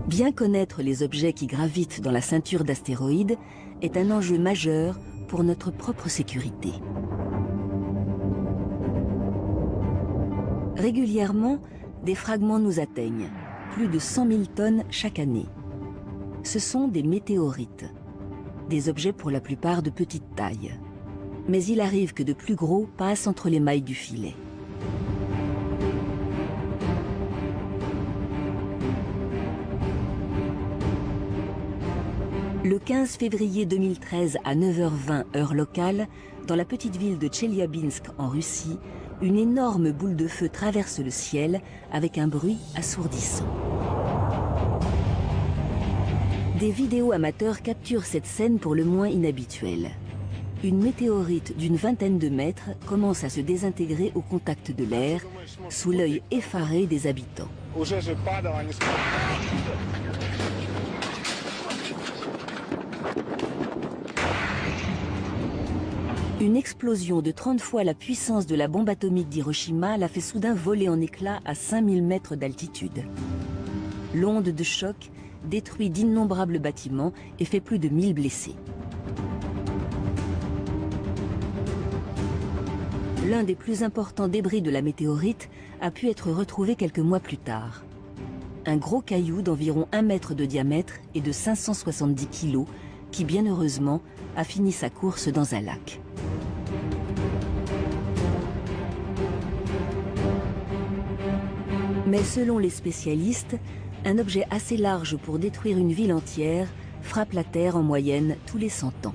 Bien connaître les objets qui gravitent dans la ceinture d'astéroïdes est un enjeu majeur pour notre propre sécurité. Régulièrement, des fragments nous atteignent, plus de 100 000 tonnes chaque année. Ce sont des météorites, des objets pour la plupart de petite taille. Mais il arrive que de plus gros passent entre les mailles du filet. Le 15 février 2013 à 9h20 heure locale, dans la petite ville de Tcheliabinsk en Russie, une énorme boule de feu traverse le ciel avec un bruit assourdissant. Des vidéos amateurs capturent cette scène pour le moins inhabituelle. Une météorite d'une vingtaine de mètres commence à se désintégrer au contact de l'air, sous l'œil effaré des habitants. Une explosion de 30 fois la puissance de la bombe atomique d'Hiroshima l'a fait soudain voler en éclats à 5000 mètres d'altitude. L'onde de choc détruit d'innombrables bâtiments et fait plus de 1000 blessés. L'un des plus importants débris de la météorite a pu être retrouvé quelques mois plus tard. Un gros caillou d'environ 1 mètre de diamètre et de 570 kilos qui, bien heureusement, a fini sa course dans un lac. Mais selon les spécialistes, un objet assez large pour détruire une ville entière frappe la Terre en moyenne tous les 100 ans.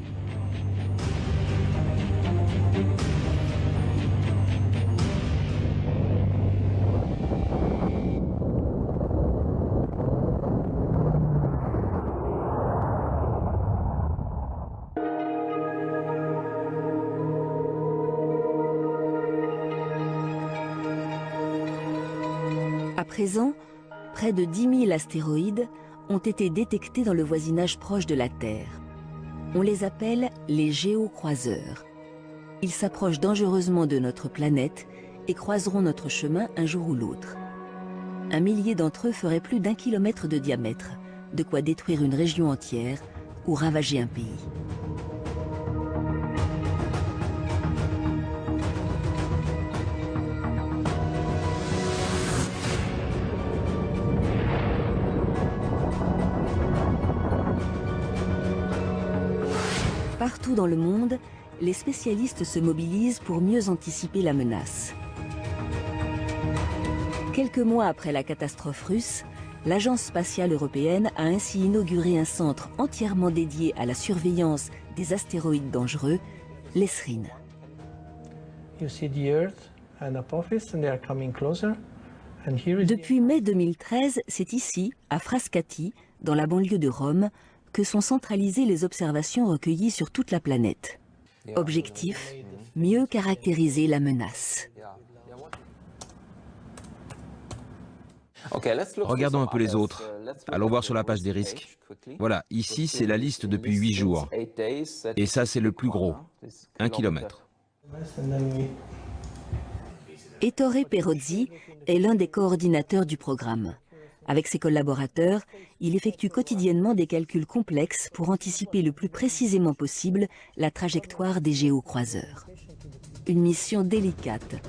À présent, près de 10 000 astéroïdes ont été détectés dans le voisinage proche de la Terre. On les appelle les géocroiseurs. Ils s'approchent dangereusement de notre planète et croiseront notre chemin un jour ou l'autre. 1 millier d'entre eux feraient plus d'1 kilomètre de diamètre, de quoi détruire une région entière ou ravager un pays. Partout dans le monde, les spécialistes se mobilisent pour mieux anticiper la menace. Quelques mois après la catastrophe russe, l'Agence spatiale européenne a ainsi inauguré un centre entièrement dédié à la surveillance des astéroïdes dangereux, l'ESRIN. Depuis mai 2013, c'est ici, à Frascati, dans la banlieue de Rome, que sont centralisées les observations recueillies sur toute la planète. Objectif, mieux caractériser la menace. Regardons un peu les autres. Allons voir sur la page des risques. Voilà, ici c'est la liste depuis 8 jours. Et ça c'est le plus gros, 1 kilomètre. Ettore Perozzi est l'un des coordinateurs du programme. Avec ses collaborateurs, il effectue quotidiennement des calculs complexes pour anticiper le plus précisément possible la trajectoire des géocroiseurs. Une mission délicate,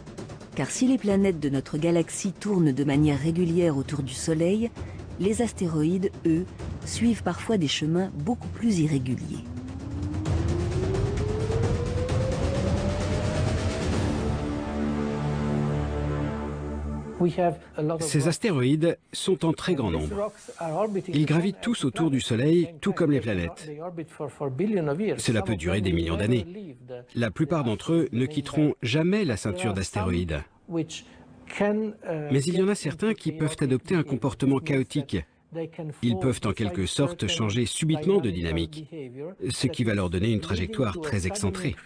car si les planètes de notre galaxie tournent de manière régulière autour du Soleil, les astéroïdes, eux, suivent parfois des chemins beaucoup plus irréguliers. Ces astéroïdes sont en très grand nombre. Ils gravitent tous autour du Soleil, tout comme les planètes. Cela peut durer des millions d'années. La plupart d'entre eux ne quitteront jamais la ceinture d'astéroïdes. Mais il y en a certains qui peuvent adopter un comportement chaotique. Ils peuvent en quelque sorte changer subitement de dynamique, ce qui va leur donner une trajectoire très excentrée.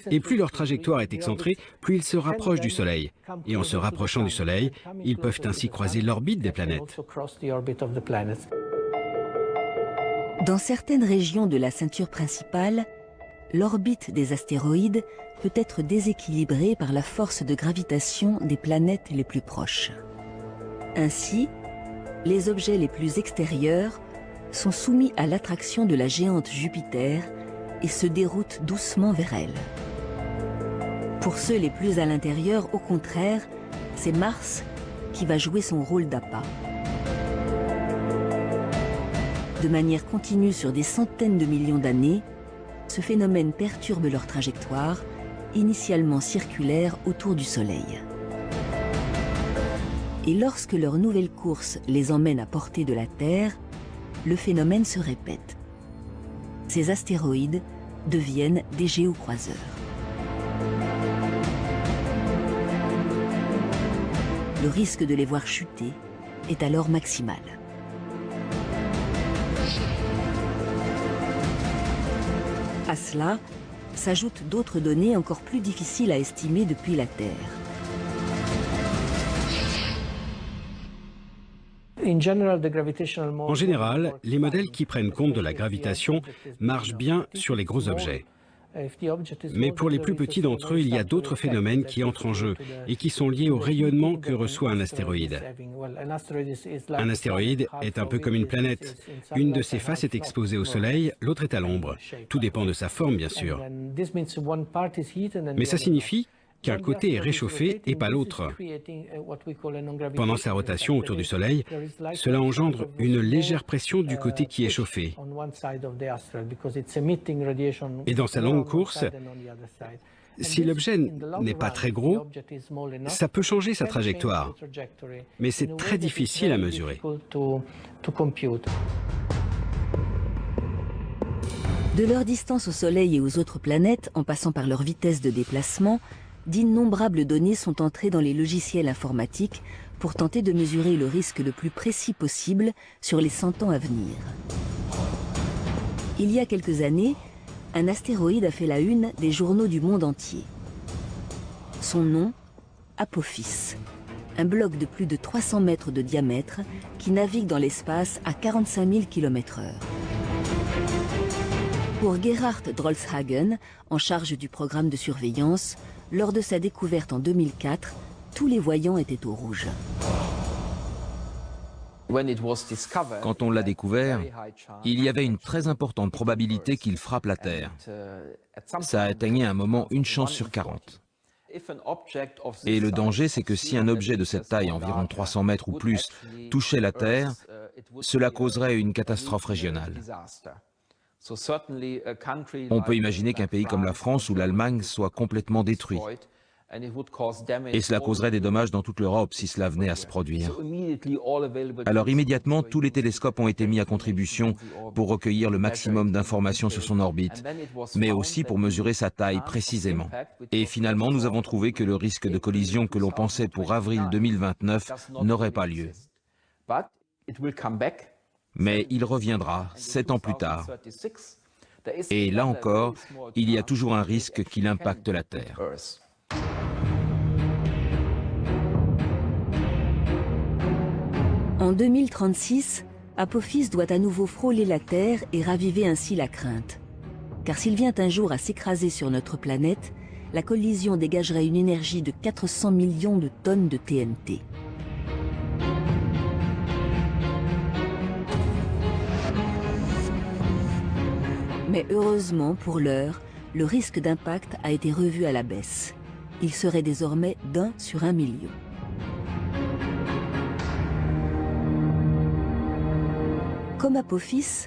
Et plus leur trajectoire est excentrée, plus ils se rapprochent du Soleil. Et en se rapprochant du Soleil, ils peuvent ainsi croiser l'orbite des planètes. Dans certaines régions de la ceinture principale, l'orbite des astéroïdes peut être déséquilibrée par la force de gravitation des planètes les plus proches. Ainsi, les objets les plus extérieurs sont soumis à l'attraction de la géante Jupiter et se déroutent doucement vers elle. Pour ceux les plus à l'intérieur, au contraire, c'est Mars qui va jouer son rôle d'appât. De manière continue sur des centaines de millions d'années, ce phénomène perturbe leur trajectoire, initialement circulaire autour du Soleil. Et lorsque leur nouvelle course les emmène à portée de la Terre, le phénomène se répète. Ces astéroïdes deviennent des géocroiseurs. Le risque de les voir chuter est alors maximal. À cela s'ajoutent d'autres données encore plus difficiles à estimer depuis la Terre. En général, les modèles qui prennent compte de la gravitation marchent bien sur les gros objets. Mais pour les plus petits d'entre eux, il y a d'autres phénomènes qui entrent en jeu et qui sont liés au rayonnement que reçoit un astéroïde. Un astéroïde est un peu comme une planète. Une de ses faces est exposée au Soleil, l'autre est à l'ombre. Tout dépend de sa forme, bien sûr. Mais ça signifie qu'un côté est réchauffé et pas l'autre. Pendant sa rotation autour du Soleil, cela engendre une légère pression du côté qui est chauffé. Et dans sa longue course, si l'objet n'est pas très gros, ça peut changer sa trajectoire. Mais c'est très difficile à mesurer. De leur distance au Soleil et aux autres planètes, en passant par leur vitesse de déplacement, d'innombrables données sont entrées dans les logiciels informatiques pour tenter de mesurer le risque le plus précis possible sur les 100 ans à venir. Il y a quelques années, un astéroïde a fait la une des journaux du monde entier. Son nom, Apophis, un bloc de plus de 300 mètres de diamètre qui navigue dans l'espace à 45 000 km/h. Pour Gerhard Drolshagen, en charge du programme de surveillance, lors de sa découverte en 2004, tous les voyants étaient au rouge. Quand on l'a découvert, il y avait une très importante probabilité qu'il frappe la Terre. Ça atteignait à un moment une chance sur 40. Et le danger, c'est que si un objet de cette taille, environ 300 mètres ou plus, touchait la Terre, cela causerait une catastrophe régionale. On peut imaginer qu'un pays comme la France ou l'Allemagne soit complètement détruit. Et cela causerait des dommages dans toute l'Europe si cela venait à se produire. Alors immédiatement, tous les télescopes ont été mis à contribution pour recueillir le maximum d'informations sur son orbite, mais aussi pour mesurer sa taille précisément. Et finalement, nous avons trouvé que le risque de collision que l'on pensait pour avril 2029 n'aurait pas lieu. Mais il reviendra 7 ans plus tard. Et là encore, il y a toujours un risque qu'il impacte la Terre. En 2036, Apophis doit à nouveau frôler la Terre et raviver ainsi la crainte. Car s'il vient un jour à s'écraser sur notre planète, la collision dégagerait une énergie de 400 millions de tonnes de TNT. Mais heureusement, pour l'heure, le risque d'impact a été revu à la baisse. Il serait désormais d'1 sur 1 million. Comme Apophis,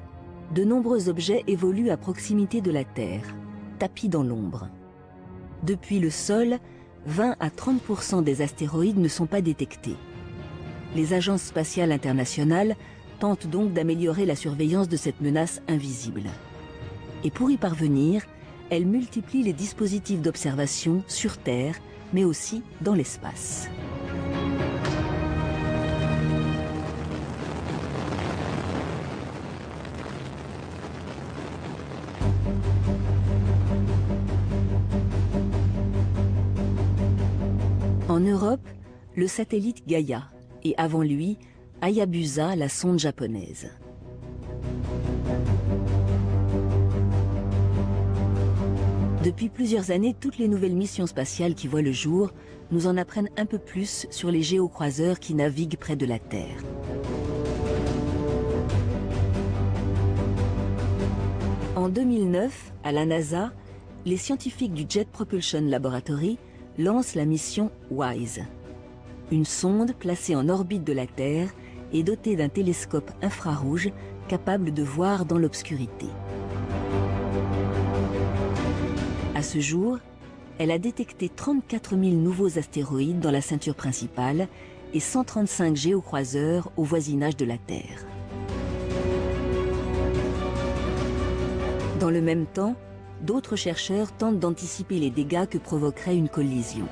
de nombreux objets évoluent à proximité de la Terre, tapis dans l'ombre. Depuis le sol, 20 à 30% des astéroïdes ne sont pas détectés. Les agences spatiales internationales tentent donc d'améliorer la surveillance de cette menace invisible. Et pour y parvenir, elles multiplient les dispositifs d'observation sur Terre, mais aussi dans l'espace. En Europe, le satellite Gaia et avant lui, Hayabusa, la sonde japonaise. Depuis plusieurs années, toutes les nouvelles missions spatiales qui voient le jour nous en apprennent un peu plus sur les géocroiseurs qui naviguent près de la Terre. En 2009, à la NASA, les scientifiques du Jet Propulsion Laboratory lancent la mission WISE. Une sonde placée en orbite de la Terre et dotée d'un télescope infrarouge capable de voir dans l'obscurité. À ce jour, elle a détecté 34 000 nouveaux astéroïdes dans la ceinture principale et 135 géocroiseurs au voisinage de la Terre. Dans le même temps, d'autres chercheurs tentent d'anticiper les dégâts que provoquerait une collision.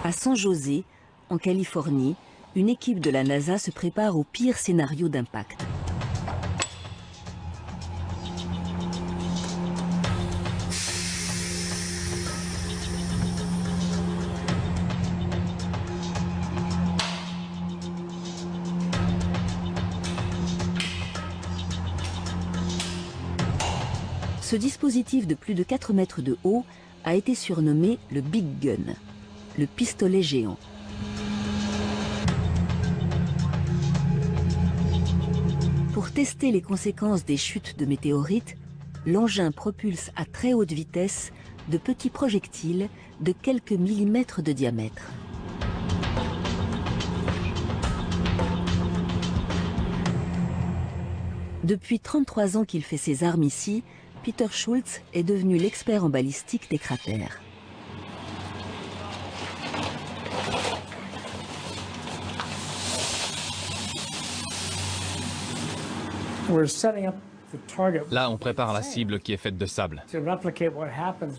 À San José, en Californie, une équipe de la NASA se prépare au pire scénario d'impact. Ce dispositif de plus de 4 mètres de haut a été surnommé le Big Gun, le pistolet géant. Pour tester les conséquences des chutes de météorites, l'engin propulse à très haute vitesse de petits projectiles de quelques millimètres de diamètre. Depuis 33 ans qu'il fait ses armes ici, Peter Schultz est devenu l'expert en balistique des cratères. Là, on prépare la cible qui est faite de sable.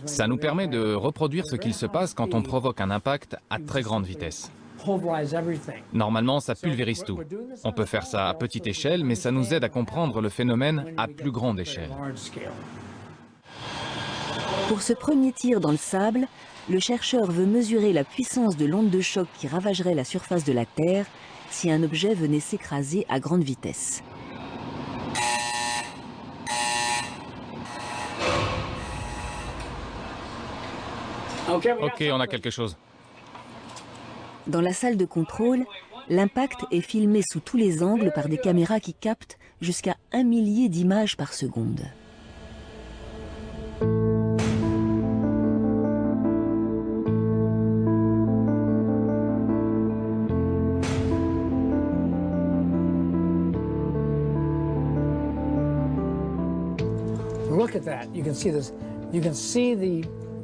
Ça nous permet de reproduire ce qu'il se passe quand on provoque un impact à très grande vitesse. Normalement, ça pulvérise tout. On peut faire ça à petite échelle, mais ça nous aide à comprendre le phénomène à plus grande échelle. Pour ce premier tir dans le sable, le chercheur veut mesurer la puissance de l'onde de choc qui ravagerait la surface de la Terre si un objet venait s'écraser à grande vitesse. Ok, on a quelque chose. Dans la salle de contrôle, l'impact est filmé sous tous les angles par des caméras qui captent jusqu'à 1 millier d'images par seconde.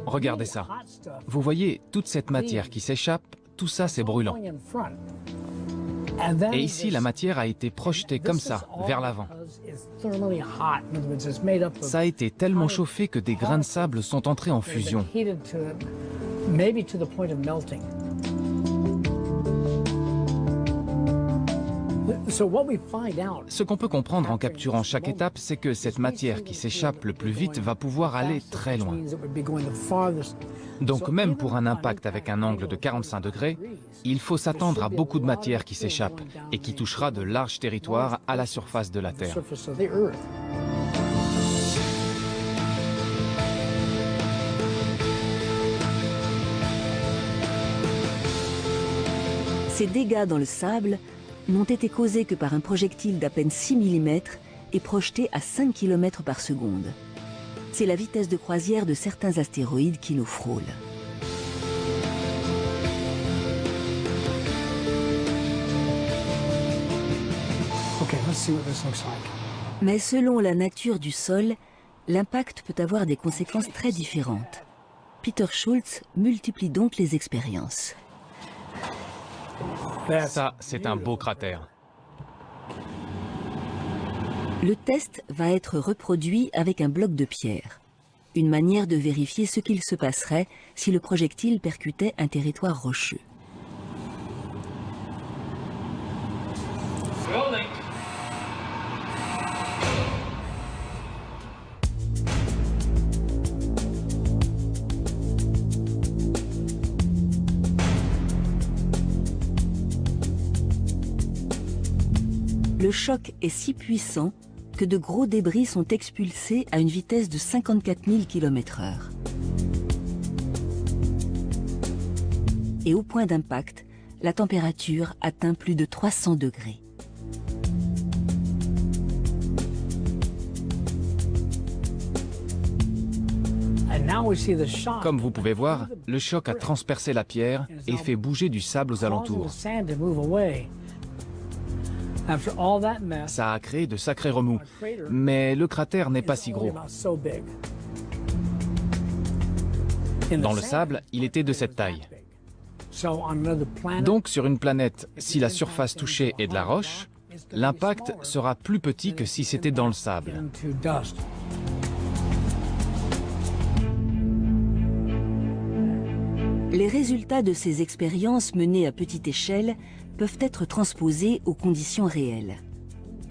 Regardez ça. Vous voyez toute cette matière qui s'échappe, tout ça c'est brûlant. Et ici, la matière a été projetée comme ça, vers l'avant. Ça a été tellement chauffé que des grains de sable sont entrés en fusion. Ce qu'on peut comprendre en capturant chaque étape, c'est que cette matière qui s'échappe le plus vite va pouvoir aller très loin. Donc même pour un impact avec un angle de 45 degrés, il faut s'attendre à beaucoup de matière qui s'échappe et qui touchera de larges territoires à la surface de la Terre. Ces dégâts dans le sable n'ont été causés que par un projectile d'à peine 6 mm et projeté à 5 km par seconde. C'est la vitesse de croisière de certains astéroïdes qui nous frôlent. Mais selon la nature du sol, l'impact peut avoir des conséquences très différentes. Peter Schultz multiplie donc les expériences. Ça, c'est un beau cratère. Le test va être reproduit avec un bloc de pierre. Une manière de vérifier ce qu'il se passerait si le projectile percutait un territoire rocheux. Le choc est si puissant que de gros débris sont expulsés à une vitesse de 54 000 km/h. Et au point d'impact, la température atteint plus de 300 degrés. Comme vous pouvez voir, le choc a transpercé la pierre et fait bouger du sable aux alentours. Ça a créé de sacrés remous, mais le cratère n'est pas si gros. Dans le sable, il était de cette taille. Donc sur une planète, si la surface touchée est de la roche, l'impact sera plus petit que si c'était dans le sable. Les résultats de ces expériences menées à petite échelle peuvent être transposés aux conditions réelles.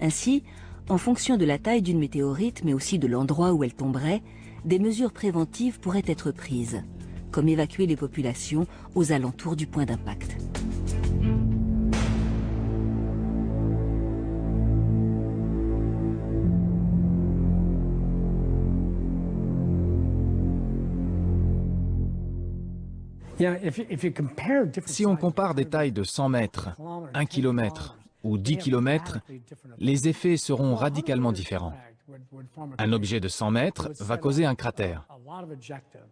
Ainsi, en fonction de la taille d'une météorite, mais aussi de l'endroit où elle tomberait, des mesures préventives pourraient être prises, comme évacuer les populations aux alentours du point d'impact. Si on compare des tailles de 100 mètres, 1 km ou 10 km, les effets seront radicalement différents. Un objet de 100 mètres va causer un cratère.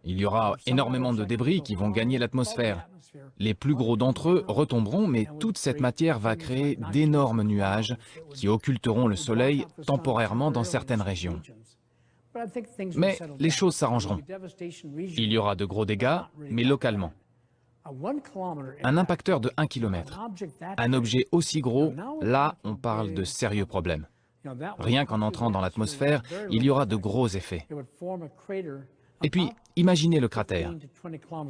Il y aura énormément de débris qui vont gagner l'atmosphère. Les plus gros d'entre eux retomberont, mais toute cette matière va créer d'énormes nuages qui occulteront le soleil temporairement dans certaines régions. Mais les choses s'arrangeront. Il y aura de gros dégâts, mais localement. Un impacteur de 1 km, un objet aussi gros, là, on parle de sérieux problèmes. Rien qu'en entrant dans l'atmosphère, il y aura de gros effets. Et puis, imaginez le cratère.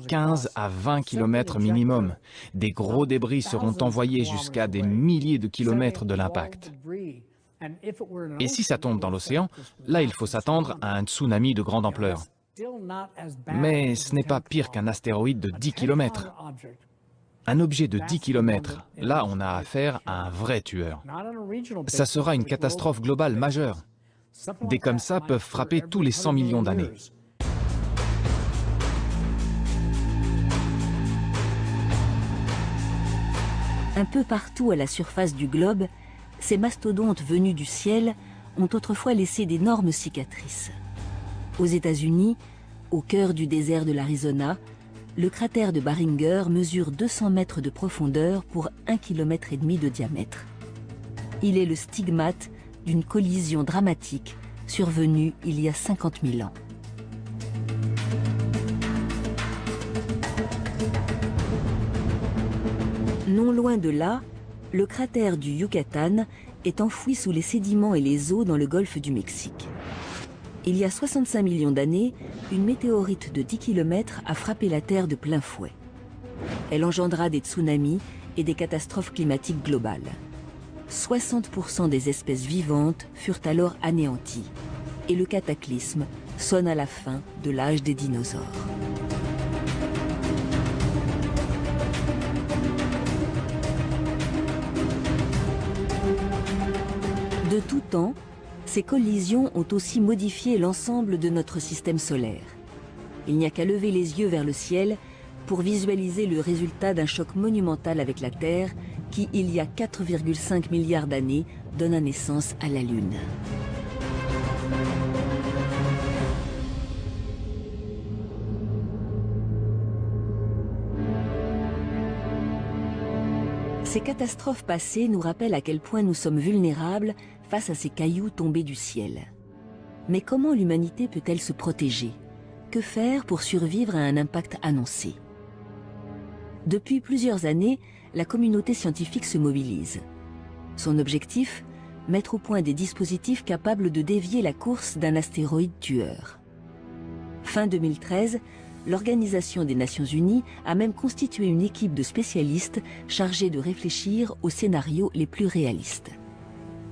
15 à 20 km minimum. Des gros débris seront envoyés jusqu'à des milliers de kilomètres de l'impact. Et si ça tombe dans l'océan, là il faut s'attendre à un tsunami de grande ampleur. Mais ce n'est pas pire qu'un astéroïde de 10 km. Un objet de 10 km, là on a affaire à un vrai tueur. Ça sera une catastrophe globale majeure. Des comme ça peuvent frapper tous les 100 millions d'années. Un peu partout à la surface du globe, ces mastodontes venus du ciel ont autrefois laissé d'énormes cicatrices. Aux États-Unis, au cœur du désert de l'Arizona, le cratère de Barringer mesure 200 mètres de profondeur pour 1,5 km de diamètre. Il est le stigmate d'une collision dramatique survenue il y a 50 000 ans. Non loin de là, le cratère du Yucatan est enfoui sous les sédiments et les eaux dans le golfe du Mexique. Il y a 65 millions d'années, une météorite de 10 km a frappé la Terre de plein fouet. Elle engendra des tsunamis et des catastrophes climatiques globales. 60% des espèces vivantes furent alors anéanties. Et le cataclysme sonne à la fin de l'âge des dinosaures. De tout temps, ces collisions ont aussi modifié l'ensemble de notre système solaire. Il n'y a qu'à lever les yeux vers le ciel pour visualiser le résultat d'un choc monumental avec la Terre qui, il y a 4,5 milliards d'années, donna naissance à la Lune. Ces catastrophes passées nous rappellent à quel point nous sommes vulnérables face à ces cailloux tombés du ciel. Mais comment l'humanité peut-elle se protéger? Que faire pour survivre à un impact annoncé? Depuis plusieurs années, la communauté scientifique se mobilise. Son objectif? Mettre au point des dispositifs capables de dévier la course d'un astéroïde tueur. Fin 2013, l'Organisation des Nations Unies a même constitué une équipe de spécialistes chargée de réfléchir aux scénarios les plus réalistes.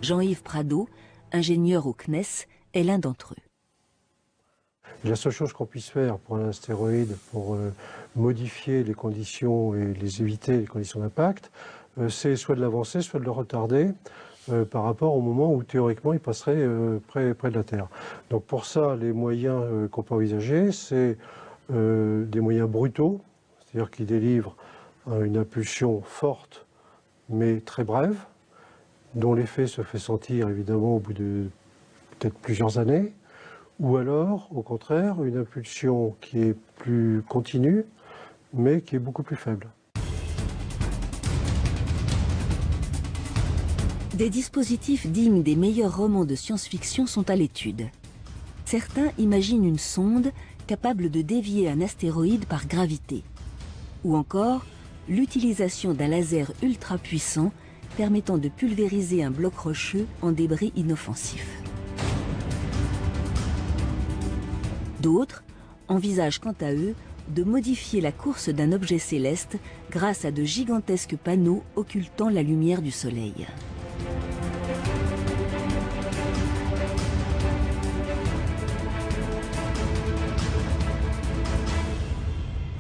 Jean-Yves Prado, ingénieur au CNES, est l'un d'entre eux. La seule chose qu'on puisse faire pour un astéroïde, pour modifier les conditions et les éviter les conditions d'impact, c'est soit de l'avancer, soit de le retarder. par rapport au moment où théoriquement il passerait près de la Terre. Donc pour ça, les moyens qu'on peut envisager, c'est des moyens brutaux, c'est-à-dire qui délivrent une impulsion forte mais très brève, dont l'effet se fait sentir évidemment au bout de peut-être plusieurs années, ou alors, au contraire, une impulsion qui est plus continue, mais qui est beaucoup plus faible. Des dispositifs dignes des meilleurs romans de science-fiction sont à l'étude. Certains imaginent une sonde capable de dévier un astéroïde par gravité. Ou encore, l'utilisation d'un laser ultra puissant permettant de pulvériser un bloc rocheux en débris inoffensifs. D'autres envisagent quant à eux de modifier la course d'un objet céleste grâce à de gigantesques panneaux occultant la lumière du Soleil.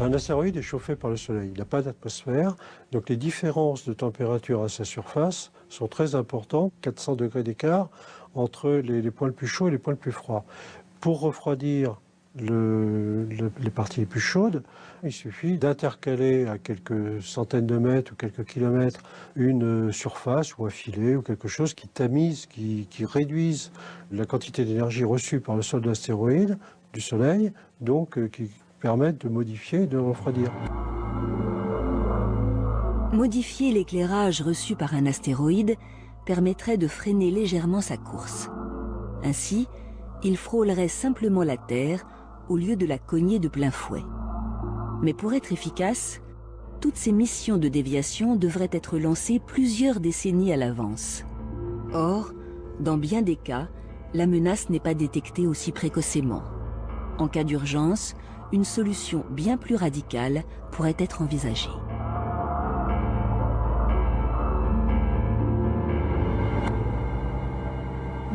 Un astéroïde est chauffé par le Soleil, il n'a pas d'atmosphère, donc les différences de température à sa surface sont très importantes, 400 degrés d'écart entre les points les plus chauds et les points les plus froids. Pour refroidir les parties les plus chaudes, il suffit d'intercaler à quelques centaines de mètres ou quelques kilomètres une surface ou un filet ou quelque chose qui tamise, qui réduise la quantité d'énergie reçue par le sol de l'astéroïde, du Soleil, donc qui permettent de modifier et de refroidir. Modifier l'éclairage reçu par un astéroïde permettrait de freiner légèrement sa course. Ainsi, il frôlerait simplement la Terre au lieu de la cogner de plein fouet. Mais pour être efficace, toutes ces missions de déviation devraient être lancées plusieurs décennies à l'avance. Or, dans bien des cas, la menace n'est pas détectée aussi précocement. En cas d'urgence, une solution bien plus radicale pourrait être envisagée.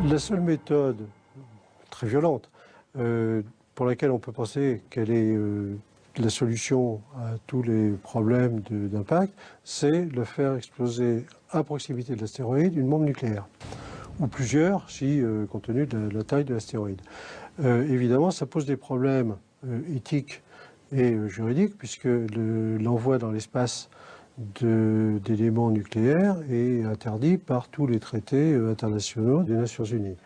La seule méthode, très violente, pour laquelle on peut penser qu'elle est la solution à tous les problèmes d'impact, c'est de faire exploser à proximité de l'astéroïde une bombe nucléaire, ou plusieurs, si compte tenu de la taille de l'astéroïde. Évidemment, ça pose des problèmes éthiques et juridiques, puisque l'envoi dans l'espace d'éléments nucléaires est interdit par tous les traités internationaux des Nations Unies.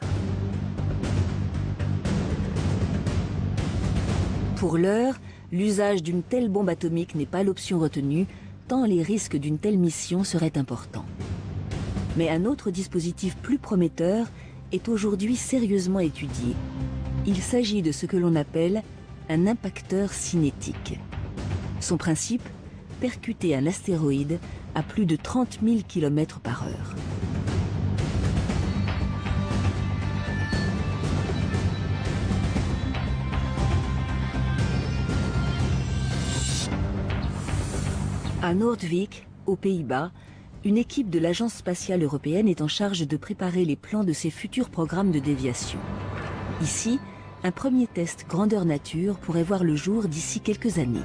Pour l'heure, l'usage d'une telle bombe atomique n'est pas l'option retenue, tant les risques d'une telle mission seraient importants. Mais un autre dispositif plus prometteur est aujourd'hui sérieusement étudié. Il s'agit de ce que l'on appelle un impacteur cinétique. Son principe, percuter un astéroïde à plus de 30 000 km/h. À Noordwijk, aux Pays-Bas, une équipe de l'Agence spatiale européenne est en charge de préparer les plans de ses futurs programmes de déviation. Ici, un premier test grandeur nature pourrait voir le jour d'ici quelques années.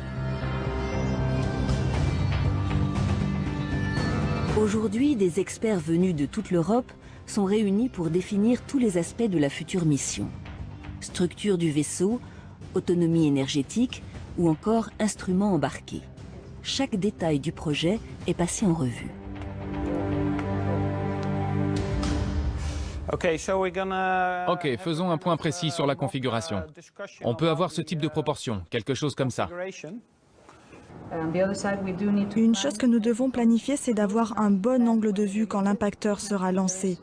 Aujourd'hui, des experts venus de toute l'Europe sont réunis pour définir tous les aspects de la future mission. Structure du vaisseau, autonomie énergétique ou encore instruments embarqués. Chaque détail du projet est passé en revue. Ok, faisons un point précis sur la configuration. On peut avoir ce type de proportion, quelque chose comme ça. Une chose que nous devons planifier, c'est d'avoir un bon angle de vue quand l'impacteur sera lancé.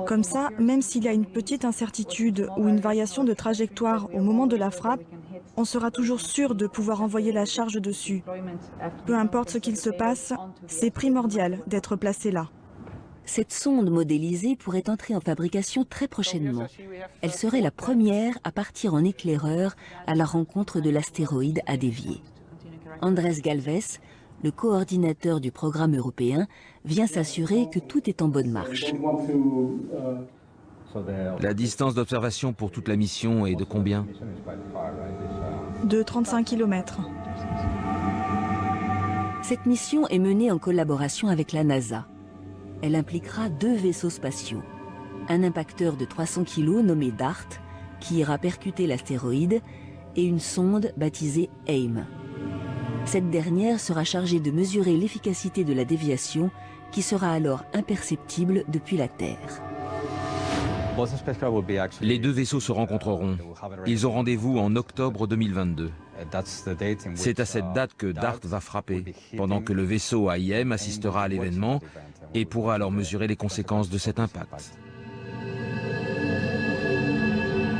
Comme ça, même s'il y a une petite incertitude ou une variation de trajectoire au moment de la frappe, on sera toujours sûr de pouvoir envoyer la charge dessus. Peu importe ce qu'il se passe, c'est primordial d'être placé là. Cette sonde modélisée pourrait entrer en fabrication très prochainement. Elle serait la première à partir en éclaireur à la rencontre de l'astéroïde à dévier. Andrés Galvez, le coordinateur du programme européen, vient s'assurer que tout est en bonne marche. La distance d'observation pour toute la mission est de combien? De 35 km. Cette mission est menée en collaboration avec la NASA. elle impliquera 2 vaisseaux spatiaux. Un impacteur de 300 kg nommé DART, qui ira percuter l'astéroïde, et une sonde baptisée AIM. Cette dernière sera chargée de mesurer l'efficacité de la déviation, qui sera alors imperceptible depuis la Terre. Les 2 vaisseaux se rencontreront. Ils ont rendez-vous en octobre 2022. C'est à cette date que DART va frapper, pendant que le vaisseau AIM assistera à l'événement et pourra alors mesurer les conséquences de cet impact.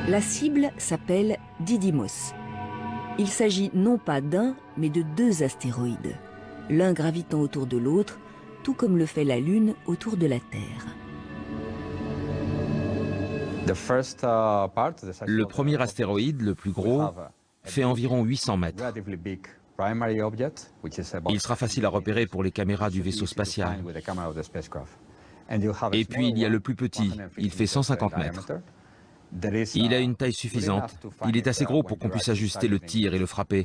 La cible s'appelle Didymos. Il s'agit non pas d'un, mais de 2 astéroïdes, l'un gravitant autour de l'autre, tout comme le fait la Lune autour de la Terre. Le premier astéroïde, le plus gros, fait environ 800 mètres. Il sera facile à repérer pour les caméras du vaisseau spatial. Et puis il y a le plus petit, il fait 150 mètres. Il a une taille suffisante. Il est assez gros pour qu'on puisse ajuster le tir et le frapper,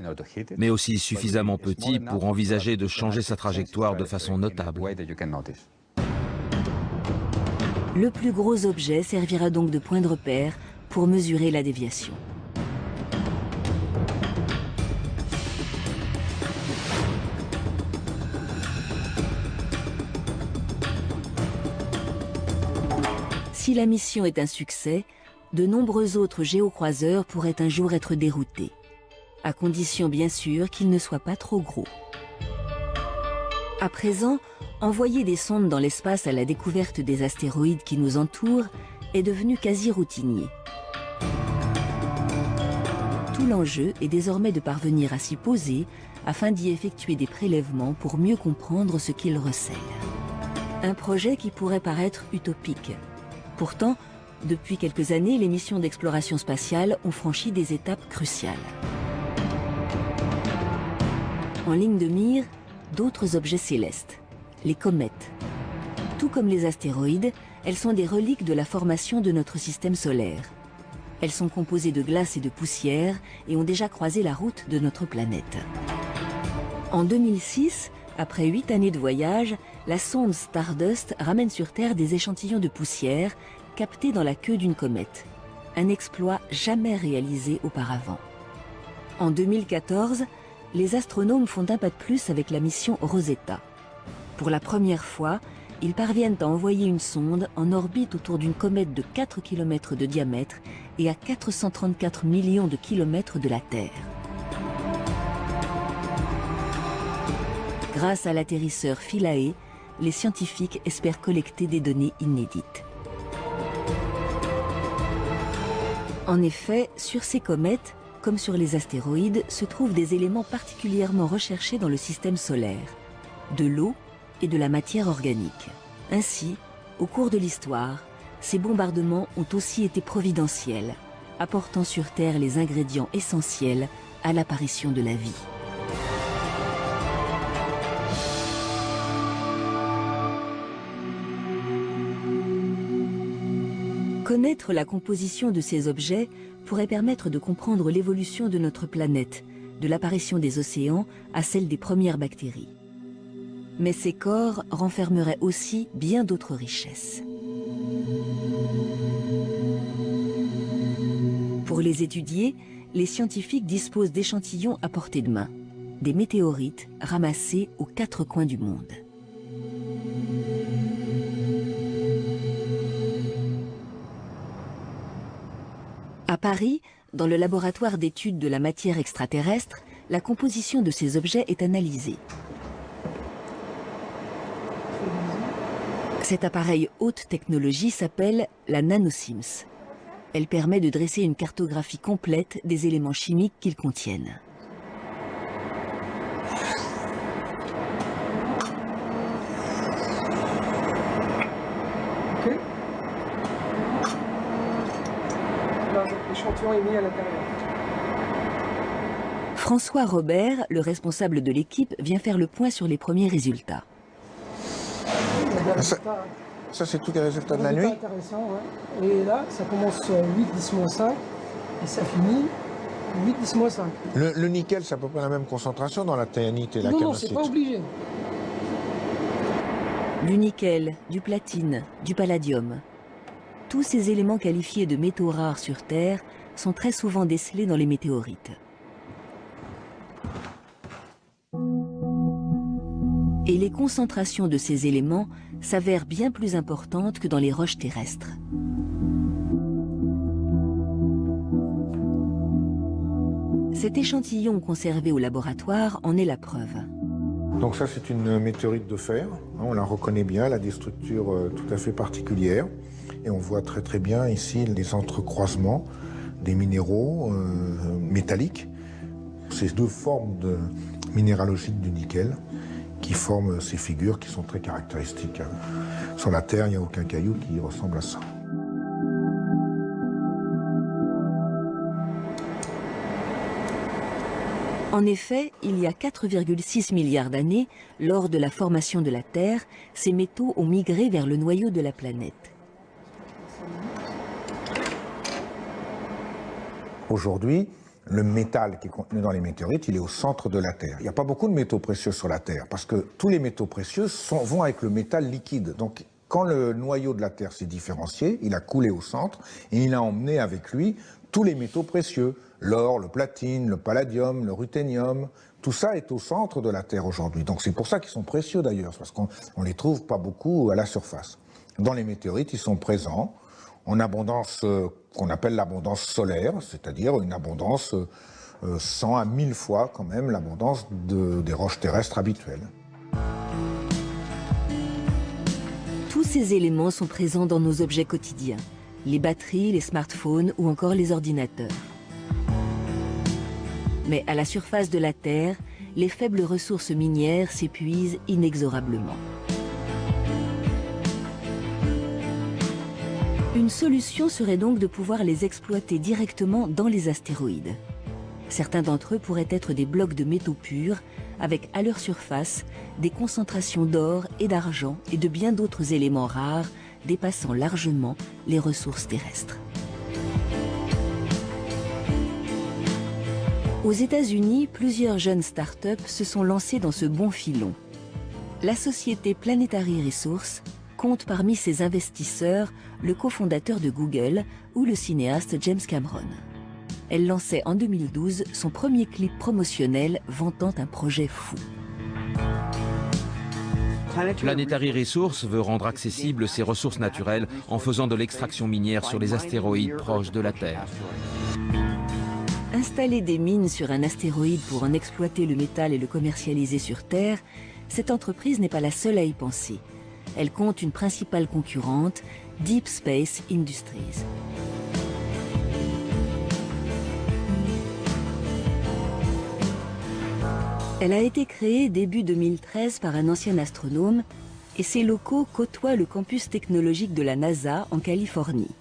mais aussi suffisamment petit pour envisager de changer sa trajectoire de façon notable. Le plus gros objet servira donc de point de repère pour mesurer la déviation. Si la mission est un succès, de nombreux autres géocroiseurs pourraient un jour être déroutés, à condition bien sûr qu'ils ne soient pas trop gros. À présent, envoyer des sondes dans l'espace à la découverte des astéroïdes qui nous entourent est devenu quasi routinier. Tout l'enjeu est désormais de parvenir à s'y poser afin d'y effectuer des prélèvements pour mieux comprendre ce qu'ils recèlent. Un projet qui pourrait paraître utopique. Pourtant, depuis quelques années, les missions d'exploration spatiale ont franchi des étapes cruciales. En ligne de mire, d'autres objets célestes, les comètes. Tout comme les astéroïdes, elles sont des reliques de la formation de notre système solaire. Elles sont composées de glace et de poussière et ont déjà croisé la route de notre planète. En 2006, après 8 années de voyage, la sonde Stardust ramène sur Terre des échantillons de poussière captés dans la queue d'une comète. Un exploit jamais réalisé auparavant. En 2014, les astronomes font un pas de plus avec la mission Rosetta. Pour la première fois, ils parviennent à envoyer une sonde en orbite autour d'une comète de 4 km de diamètre et à 434 millions de kilomètres de la Terre. Grâce à l'atterrisseur Philae, les scientifiques espèrent collecter des données inédites. En effet, sur ces comètes, comme sur les astéroïdes, se trouvent des éléments particulièrement recherchés dans le système solaire, de l'eau et de la matière organique. Ainsi, au cours de l'histoire, ces bombardements ont aussi été providentiels, apportant sur Terre les ingrédients essentiels à l'apparition de la vie. Connaître la composition de ces objets pourrait permettre de comprendre l'évolution de notre planète, de l'apparition des océans à celle des premières bactéries. Mais ces corps renfermeraient aussi bien d'autres richesses. Pour les étudier, les scientifiques disposent d'échantillons à portée de main, des météorites ramassés aux 4 coins du monde. À Paris, dans le laboratoire d'études de la matière extraterrestre, la composition de ces objets est analysée. Cet appareil haute technologie s'appelle la NanoSIMS. Elle permet de dresser une cartographie complète des éléments chimiques qu'ils contiennent. Ok. Là, l'échantillon est mis à l'intérieur. François Robert, le responsable de l'équipe, vient faire le point sur les premiers résultats. Ça c'est tous les résultats de la nuit. Intéressant, ouais. Et là, ça commence 8-10-5 et ça finit 8-10-5. Le nickel, c'est à peu près la même concentration dans la théanite et la non, calcite. Non, c'est pas obligé. Du nickel, du platine, du palladium. Tous ces éléments qualifiés de métaux rares sur Terre sont très souvent décelés dans les météorites. Et les concentrations de ces éléments s'avèrent bien plus importantes que dans les roches terrestres. Cet échantillon conservé au laboratoire en est la preuve. Donc ça, c'est une météorite de fer. On la reconnaît bien, elle a des structures tout à fait particulières. Et on voit très très bien ici les entrecroisements des minéraux métalliques. Ces deux formes minéralogiques du nickel qui forment ces figures qui sont très caractéristiques. Sur la Terre, il n'y a aucun caillou qui ressemble à ça. En effet, il y a 4,6 milliards d'années, lors de la formation de la Terre, ces métaux ont migré vers le noyau de la planète. Aujourd'hui, le métal qui est contenu dans les météorites, il est au centre de la Terre. Il n'y a pas beaucoup de métaux précieux sur la Terre, parce que tous les métaux précieux vont avec le métal liquide. Donc, quand le noyau de la Terre s'est différencié, il a coulé au centre, et il a emmené avec lui tous les métaux précieux. L'or, le platine, le palladium, le ruthénium, tout ça est au centre de la Terre aujourd'hui. Donc c'est pour ça qu'ils sont précieux d'ailleurs, parce qu'on ne les trouve pas beaucoup à la surface. Dans les météorites, ils sont présents en abondance qu'on appelle l'abondance solaire, c'est-à-dire une abondance 100 à 1000 fois quand même l'abondance des roches terrestres habituelles. Tous ces éléments sont présents dans nos objets quotidiens, les batteries, les smartphones ou encore les ordinateurs. Mais à la surface de la Terre, les faibles ressources minières s'épuisent inexorablement. Une solution serait donc de pouvoir les exploiter directement dans les astéroïdes. Certains d'entre eux pourraient être des blocs de métaux purs, avec à leur surface des concentrations d'or et d'argent et de bien d'autres éléments rares dépassant largement les ressources terrestres. Aux États-Unis, plusieurs jeunes start-up se sont lancés dans ce bon filon. La société Planetary Resources compte parmi ses investisseurs le cofondateur de Google ou le cinéaste James Cameron. Elle lançait en 2012 son premier clip promotionnel vantant un projet fou. Planetary Resources veut rendre accessibles ces ressources naturelles en faisant de l'extraction minière sur les astéroïdes proches de la Terre. Installer des mines sur un astéroïde pour en exploiter le métal et le commercialiser sur Terre, cette entreprise n'est pas la seule à y penser. Elle compte une principale concurrente, Deep Space Industries. Elle a été créée début 2013 par un ancien astronome et ses locaux côtoient le campus technologique de la NASA en Californie.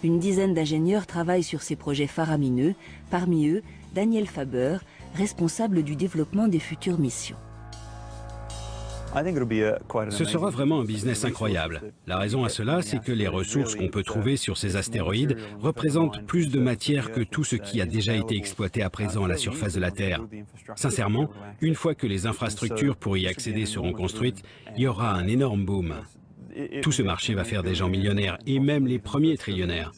Une dizaine d'ingénieurs travaillent sur ces projets faramineux, parmi eux Daniel Faber, responsable du développement des futures missions. Ce sera vraiment un business incroyable. La raison à cela, c'est que les ressources qu'on peut trouver sur ces astéroïdes représentent plus de matière que tout ce qui a déjà été exploité à présent à la surface de la Terre. Sincèrement, une fois que les infrastructures pour y accéder seront construites, il y aura un énorme boom. Tout ce marché va faire des gens millionnaires, et même les premiers trillionnaires.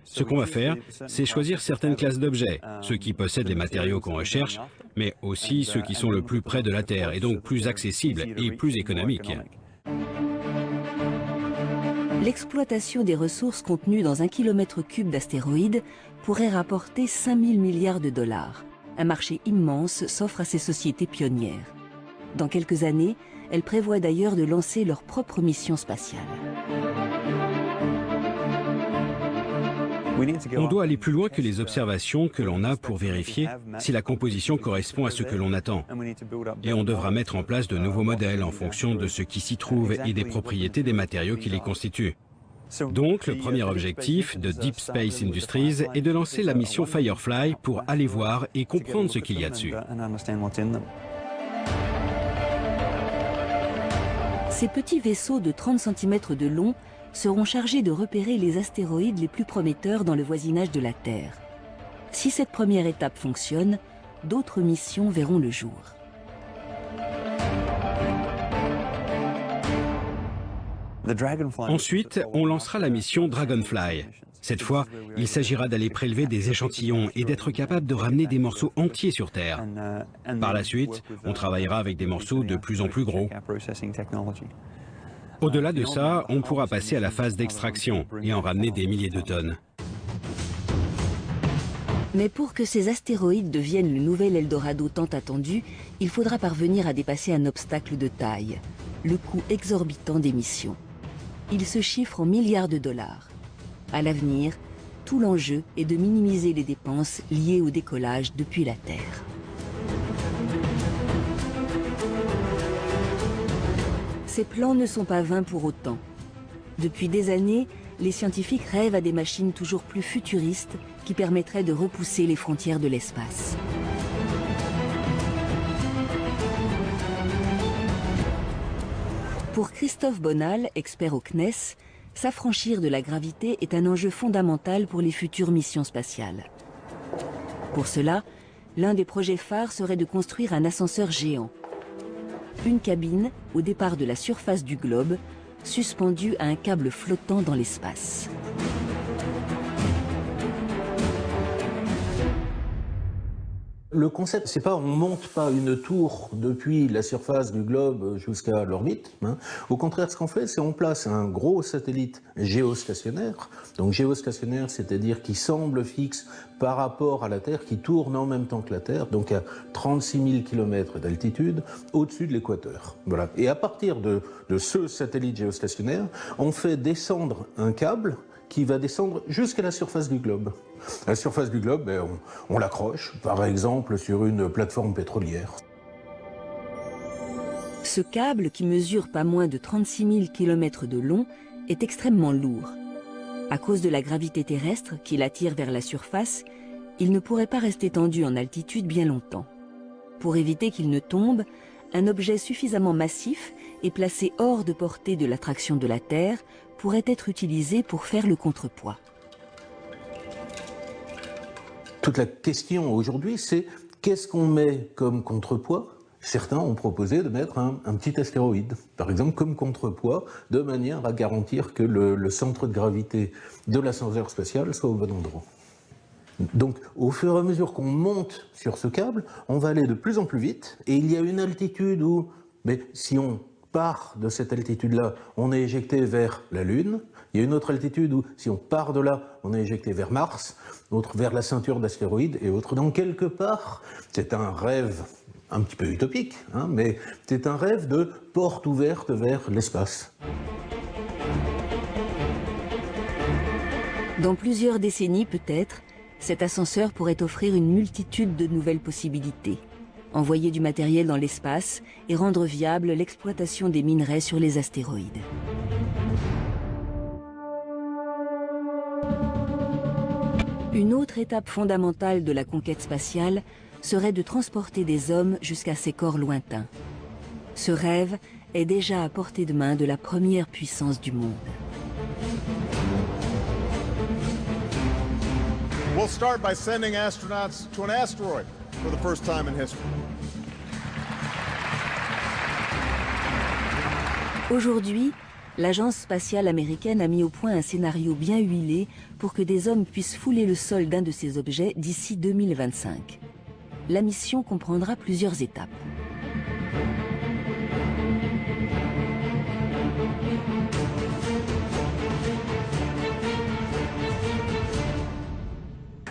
Ce qu'on va faire, c'est choisir certaines classes d'objets, ceux qui possèdent les matériaux qu'on recherche, mais aussi ceux qui sont le plus près de la Terre, et donc plus accessibles et plus économiques. L'exploitation des ressources contenues dans 1 km³ d'astéroïdes pourrait rapporter 5 000 milliards de dollars. Un marché immense s'offre à ces sociétés pionnières. Dans quelques années, elles prévoient d'ailleurs de lancer leur propre mission spatiale. On doit aller plus loin que les observations que l'on a pour vérifier si la composition correspond à ce que l'on attend. Et on devra mettre en place de nouveaux modèles en fonction de ce qui s'y trouve et des propriétés des matériaux qui les constituent. Donc, le premier objectif de Deep Space Industries est de lancer la mission Firefly pour aller voir et comprendre ce qu'il y a dessus. Ces petits vaisseaux de 30 cm de long seront chargés de repérer les astéroïdes les plus prometteurs dans le voisinage de la Terre. Si cette première étape fonctionne, d'autres missions verront le jour. Ensuite, on lancera la mission Dragonfly. Cette fois, il s'agira d'aller prélever des échantillons et d'être capable de ramener des morceaux entiers sur Terre. Par la suite, on travaillera avec des morceaux de plus en plus gros. Au-delà de ça, on pourra passer à la phase d'extraction et en ramener des milliers de tonnes. Mais pour que ces astéroïdes deviennent le nouvel Eldorado tant attendu, il faudra parvenir à dépasser un obstacle de taille, le coût exorbitant des missions. Il se chiffre en milliards de dollars. À l'avenir, tout l'enjeu est de minimiser les dépenses liées au décollage depuis la Terre. Ces plans ne sont pas vains pour autant. Depuis des années, les scientifiques rêvent à des machines toujours plus futuristes qui permettraient de repousser les frontières de l'espace. Pour Christophe Bonal, expert au CNES, s'affranchir de la gravité est un enjeu fondamental pour les futures missions spatiales. Pour cela, l'un des projets phares serait de construire un ascenseur géant. Une cabine au départ de la surface du globe, suspendue à un câble flottant dans l'espace. Le concept, c'est pas on monte pas une tour depuis la surface du globe jusqu'à l'orbite. Au contraire, ce qu'on fait, c'est on place un gros satellite géostationnaire. Donc géostationnaire, c'est-à-dire qui semble fixe par rapport à la Terre, qui tourne en même temps que la Terre, donc à 36 000 km d'altitude, au-dessus de l'équateur. Voilà. Et à partir de ce satellite géostationnaire, on fait descendre un câble qui va descendre jusqu'à la surface du globe. La surface du globe, on l'accroche, par exemple, sur une plateforme pétrolière. Ce câble, qui mesure pas moins de 36 000 km de long, est extrêmement lourd. À cause de la gravité terrestre qui l'attire vers la surface, il ne pourrait pas rester tendu en altitude bien longtemps. Pour éviter qu'il ne tombe, un objet suffisamment massif et placé hors de portée de l'attraction de la Terre pourrait être utilisé pour faire le contrepoids. Toute la question aujourd'hui, c'est qu'est-ce qu'on met comme contrepoids? Certains ont proposé de mettre un petit astéroïde, par exemple, comme contrepoids, de manière à garantir que le centre de gravité de l'ascenseur spatial soit au bon endroit. Donc, au fur et à mesure qu'on monte sur ce câble, on va aller de plus en plus vite, et il y a une altitude où, si on part de cette altitude-là, on est éjecté vers la Lune. Il y a une autre altitude où, si on part de là, on est éjecté vers Mars, autre vers la ceinture d'astéroïdes, et autre. Donc, quelque part, c'est un rêve un petit peu utopique, mais c'est un rêve de porte ouverte vers l'espace. Dans plusieurs décennies peut-être, cet ascenseur pourrait offrir une multitude de nouvelles possibilités. Envoyer du matériel dans l'espace et rendre viable l'exploitation des minerais sur les astéroïdes. Une autre étape fondamentale de la conquête spatiale serait de transporter des hommes jusqu'à ces corps lointains. Ce rêve est déjà à portée de main de la première puissance du monde. We'll start by sending astronauts to an asteroid for the first time in history. Aujourd'hui, l'agence spatiale américaine a mis au point un scénario bien huilé pour que des hommes puissent fouler le sol d'un de ces objets d'ici 2025. La mission comprendra plusieurs étapes.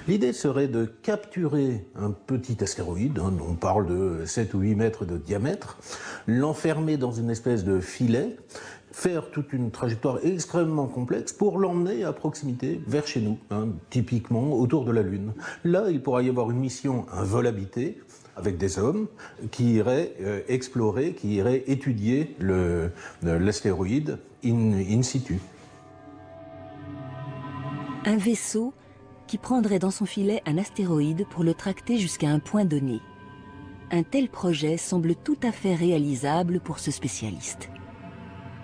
L'idée serait de capturer un petit astéroïde, on parle de 7 ou 8 mètres de diamètre, l'enfermer dans une espèce de filet, faire toute une trajectoire extrêmement complexe pour l'emmener à proximité vers chez nous, typiquement autour de la Lune. Là, il pourra y avoir une mission, un vol habité, avec des hommes qui iraient explorer, qui iraient étudier l'astéroïde in situ. Un vaisseau qui prendrait dans son filet un astéroïde pour le tracter jusqu'à un point donné. Un tel projet semble tout à fait réalisable pour ce spécialiste.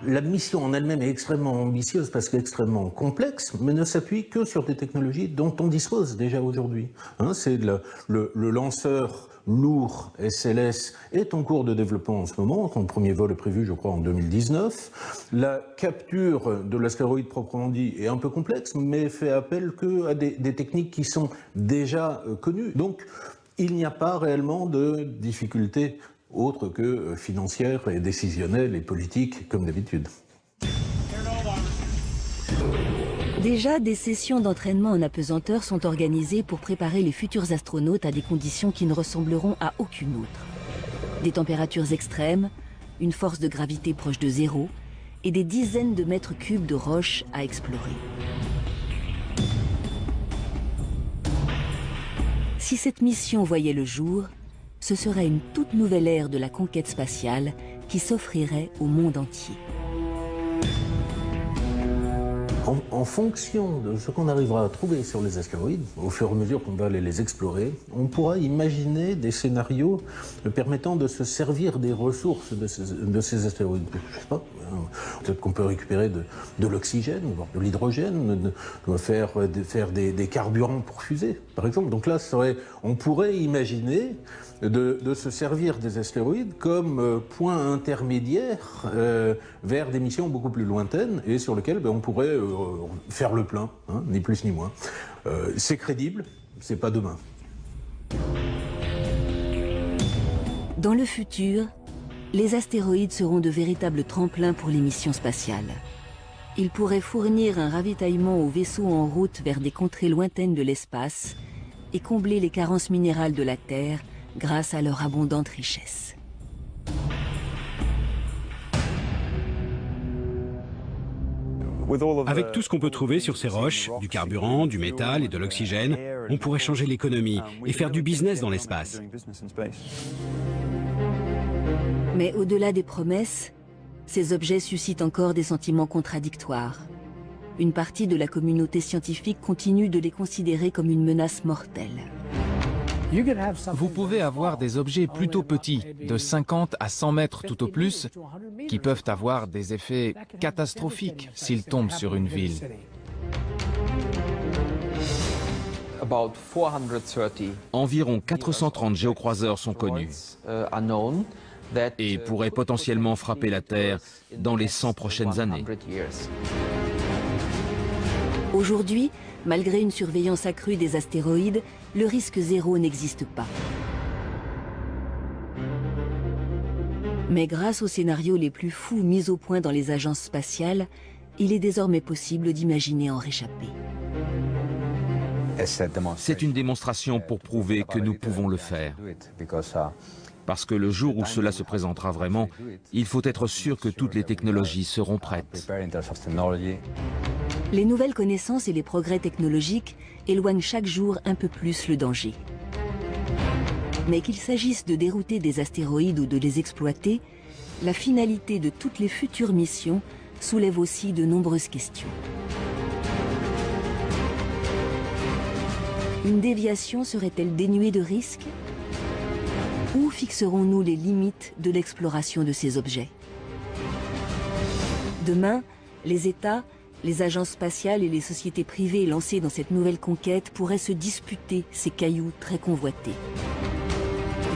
La mission en elle-même est extrêmement ambitieuse parce qu'extrêmement complexe, mais ne s'appuie que sur des technologies dont on dispose déjà aujourd'hui. Hein, c'est le lanceur lourd SLS est en cours de développement en ce moment. Son premier vol est prévu, je crois, en 2019. La capture de l'astéroïde proprement dit est un peu complexe, mais fait appel qu'à des techniques qui sont déjà connues. Donc, il n'y a pas réellement de difficultés autres que financières et décisionnelles et politiques, comme d'habitude. Déjà, des sessions d'entraînement en apesanteur sont organisées pour préparer les futurs astronautes à des conditions qui ne ressembleront à aucune autre. Des températures extrêmes, une force de gravité proche de zéro et des dizaines de mètres cubes de roches à explorer. Si cette mission voyait le jour, ce serait une toute nouvelle ère de la conquête spatiale qui s'offrirait au monde entier. En fonction de ce qu'on arrivera à trouver sur les astéroïdes, au fur et à mesure qu'on va aller les explorer, on pourra imaginer des scénarios permettant de se servir des ressources de ces astéroïdes. Je sais pas, peut-être qu'on peut récupérer de l'oxygène, voire de l'hydrogène, faire des carburants pour fusées, par exemple. Donc là, on pourrait imaginer de se servir des astéroïdes comme point intermédiaire vers des missions beaucoup plus lointaines et sur lesquelles on pourrait faire le plein, hein, ni plus ni moins. C'est crédible, c'est pas demain. Dans le futur, les astéroïdes seront de véritables tremplins pour les missions spatiales. Ils pourraient fournir un ravitaillement aux vaisseaux en route vers des contrées lointaines de l'espace et combler les carences minérales de la Terre grâce à leur abondante richesse. Avec tout ce qu'on peut trouver sur ces roches, du carburant, du métal et de l'oxygène, on pourrait changer l'économie et faire du business dans l'espace. Mais au-delà des promesses, ces objets suscitent encore des sentiments contradictoires. Une partie de la communauté scientifique continue de les considérer comme une menace mortelle. Vous pouvez avoir des objets plutôt petits, de 50 à 100 mètres tout au plus, qui peuvent avoir des effets catastrophiques s'ils tombent sur une ville. Environ 430 géocroiseurs sont connus et pourraient potentiellement frapper la Terre dans les 100 prochaines années. Aujourd'hui, malgré une surveillance accrue des astéroïdes, le risque zéro n'existe pas. Mais grâce aux scénarios les plus fous mis au point dans les agences spatiales, il est désormais possible d'imaginer en réchapper. C'est une démonstration pour prouver que nous pouvons le faire. Parce que le jour où cela se présentera vraiment, il faut être sûr que toutes les technologies seront prêtes. Les nouvelles connaissances et les progrès technologiques éloignent chaque jour un peu plus le danger. Mais qu'il s'agisse de dérouter des astéroïdes ou de les exploiter, la finalité de toutes les futures missions soulève aussi de nombreuses questions. Une déviation serait-elle dénuée de risques ? Où fixerons-nous les limites de l'exploration de ces objets ? Demain, les États, les agences spatiales et les sociétés privées lancées dans cette nouvelle conquête pourraient se disputer ces cailloux très convoités.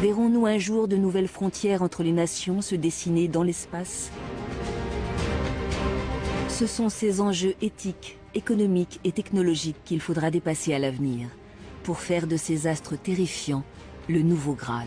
Verrons-nous un jour de nouvelles frontières entre les nations se dessiner dans l'espace ? Ce sont ces enjeux éthiques, économiques et technologiques qu'il faudra dépasser à l'avenir pour faire de ces astres terrifiants le nouveau Graal.